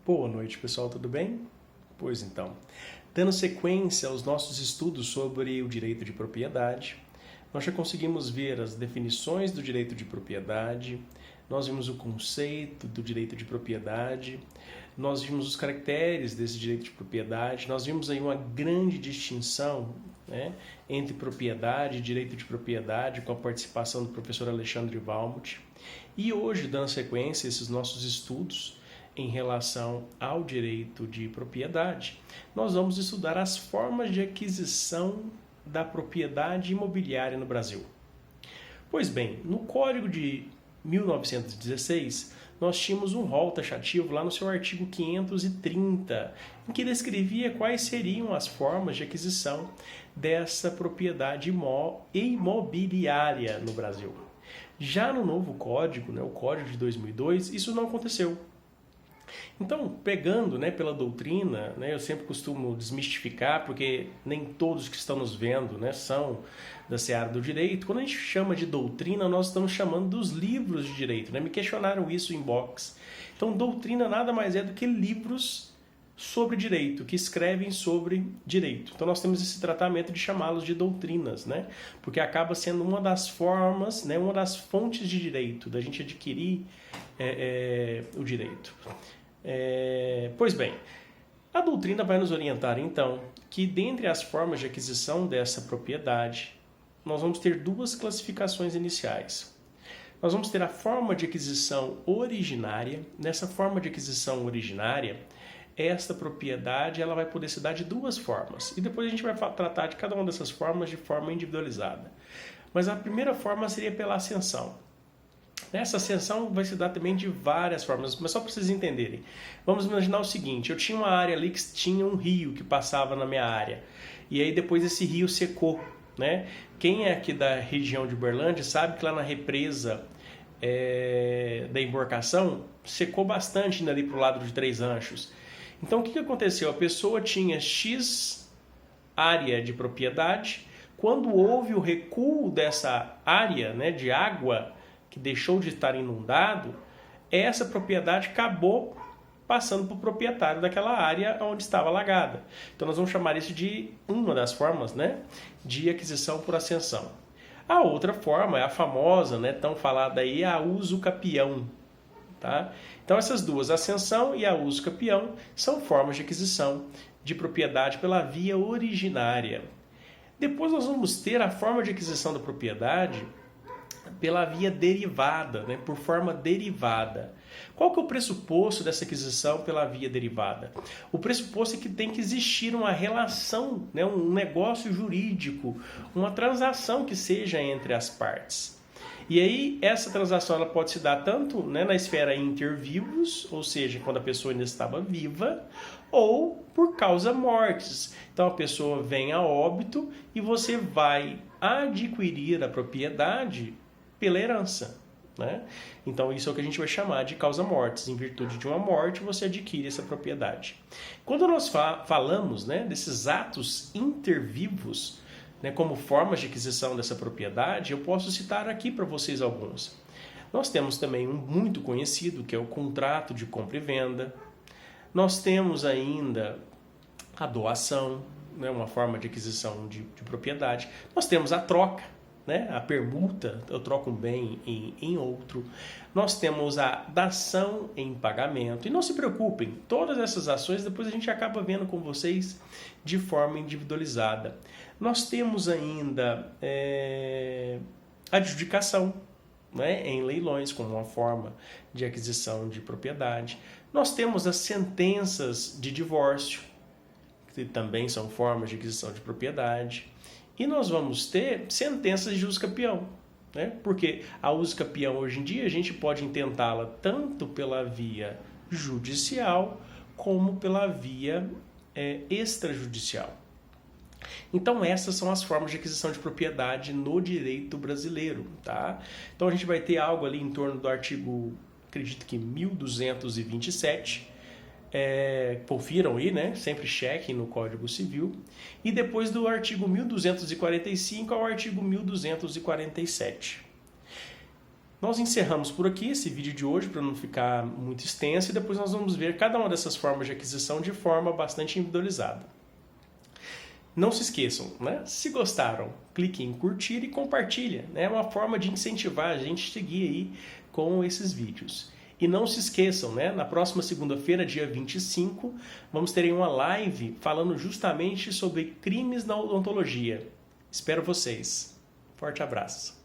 Boa noite, pessoal, tudo bem? Pois então, dando sequência aos nossos estudos sobre o direito de propriedade, nós já conseguimos ver as definições do direito de propriedade, nós vimos o conceito do direito de propriedade, nós vimos os caracteres desse direito de propriedade, nós vimos aí uma grande distinção, né, entre propriedade e direito de propriedade, com a participação do professor Alexandre Valmont. E hoje, dando sequência a esses nossos estudos em relação ao direito de propriedade, nós vamos estudar as formas de aquisição da propriedade imobiliária no Brasil. Pois bem, no Código de 1916, nós tínhamos um rol taxativo lá no seu artigo 530, em que descrevia quais seriam as formas de aquisição dessa propriedade imobiliária no Brasil. Já no novo código, o Código de 2002, isso não aconteceu. Então, pegando pela doutrina, eu sempre costumo desmistificar, porque nem todos que estão nos vendo são da seara do direito. Quando a gente chama de doutrina, nós estamos chamando dos livros de direito. Me questionaram isso em box. Então, doutrina nada mais é do que livros sobre direito, que escrevem sobre direito. Então, nós temos esse tratamento de chamá-los de doutrinas, porque acaba sendo uma das formas, uma das fontes de direito, da gente adquirir o direito. Pois bem, a doutrina vai nos orientar, então, que dentre as formas de aquisição dessa propriedade, nós vamos ter duas classificações iniciais. Nós vamos ter a forma de aquisição originária. Nessa forma de aquisição originária, esta propriedade ela vai poder se dar de duas formas. E depois a gente vai tratar de cada uma dessas formas de forma individualizada. Mas a primeira forma seria pela ascensão. Essa ascensão vai se dar também de várias formas, mas só para vocês entenderem. Vamos imaginar o seguinte: eu tinha uma área ali que tinha um rio que passava na minha área. E aí depois esse rio secou. Quem é aqui da região de Uberlândia sabe que lá na represa da embarcação secou bastante ali para o lado de Três Anchos. Então o que aconteceu? A pessoa tinha X área de propriedade. Quando houve o recuo dessa área de água, que deixou de estar inundado, essa propriedade acabou passando para o proprietário daquela área onde estava alagada. Então nós vamos chamar isso de uma das formas de aquisição por ascensão. A outra forma é a famosa, tão falada aí, a uso capião. Tá? Então essas duas, a ascensão e a uso capião, são formas de aquisição de propriedade pela via originária. Depois nós vamos ter a forma de aquisição da propriedade pela via derivada, por forma derivada. Qual que é o pressuposto dessa aquisição pela via derivada? O pressuposto é que tem que existir uma relação, um negócio jurídico, uma transação que seja entre as partes. E aí essa transação ela pode se dar tanto na esfera inter vivos, ou seja, quando a pessoa ainda estava viva, ou por causa mortis. Então a pessoa vem a óbito e você vai adquirir a propriedade pela herança. Então isso é o que a gente vai chamar de causa mortis. Em virtude de uma morte, você adquire essa propriedade. Quando nós falamos desses atos intervivos, como formas de aquisição dessa propriedade, eu posso citar aqui para vocês alguns. Nós temos também um muito conhecido, que é o contrato de compra e venda. Nós temos ainda a doação, uma forma de aquisição de propriedade. Nós temos a troca, a permuta, eu troco um bem em outro. Nós temos a dação em pagamento. E não se preocupem, todas essas ações depois a gente acaba vendo com vocês de forma individualizada. Nós temos ainda a adjudicação, em leilões, como uma forma de aquisição de propriedade. Nós temos as sentenças de divórcio, que também são formas de aquisição de propriedade. E nós vamos ter sentenças de uso capião, porque a uso capião hoje em dia a gente pode intentá-la tanto pela via judicial como pela via extrajudicial. Então essas são as formas de aquisição de propriedade no direito brasileiro. Tá? Então a gente vai ter algo ali em torno do artigo, acredito que 1227, confiram aí, sempre chequem no Código Civil, e depois do artigo 1245 ao artigo 1247. Nós encerramos por aqui esse vídeo de hoje para não ficar muito extenso e depois nós vamos ver cada uma dessas formas de aquisição de forma bastante individualizada. Não se esqueçam, né? Se gostaram, clique em curtir e compartilha. É uma forma de incentivar a gente a seguir aí com esses vídeos. E não se esqueçam, né? Na próxima segunda-feira, dia 25, vamos ter uma live falando justamente sobre crimes na odontologia. Espero vocês. Forte abraço.